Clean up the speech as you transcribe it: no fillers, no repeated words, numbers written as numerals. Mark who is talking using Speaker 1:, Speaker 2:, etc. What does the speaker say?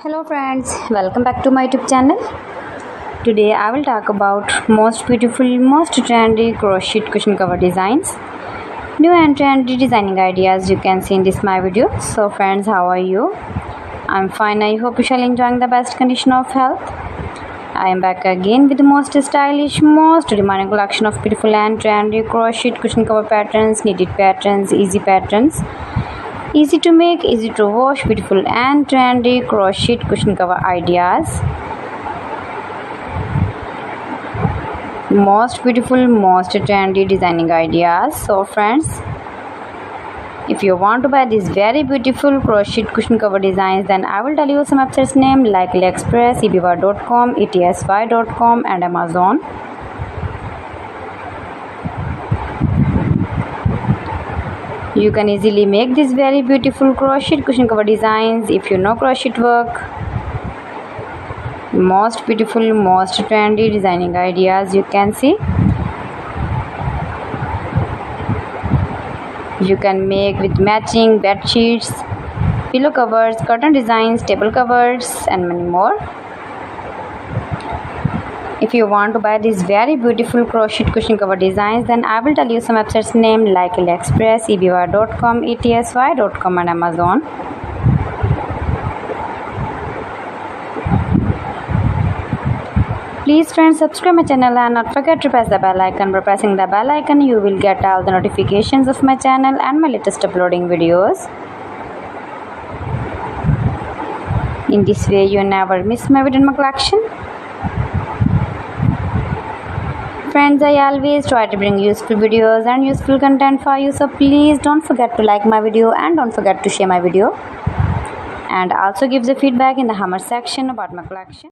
Speaker 1: Hello friends, welcome back to my YouTube channel. Today I will talk about most beautiful, most trendy crochet cushion cover designs. New and trendy designing ideas you can see in this my video. So friends, how are you? I'm fine. I hope you shall enjoying the best condition of health. I am back again with the most stylish, most demanding collection of beautiful and trendy crochet cushion cover patterns, knitted patterns, easy patterns. Easy to make, easy to wash, beautiful and trendy crochet cushion cover ideas. Most beautiful, most trendy designing ideas. So friends, if you want to buy these very beautiful crochet cushion cover designs, then I will tell you some websites name like AliExpress, eBay.com, etsy.com and Amazon. You can easily make these very beautiful crochet cushion cover designs if you know crochet work. Most beautiful, most trendy designing ideas you can see. You can make with matching bed sheets, pillow covers, curtain designs, table covers and many more. If you want to buy these very beautiful crochet cushion cover designs, then I will tell you some websites name like AliExpress, eBay.com, etsy.com and Amazon. Please friends, subscribe my channel and not forget to press the bell icon. By pressing the bell icon, you will get all the notifications of my channel and my latest uploading videos. In this way, you never miss my video in my collection. Friends, I always try to bring useful videos and useful content for you, so please don't forget to like my video and don't forget to share my video, and also give the feedback in the comment section about my collection.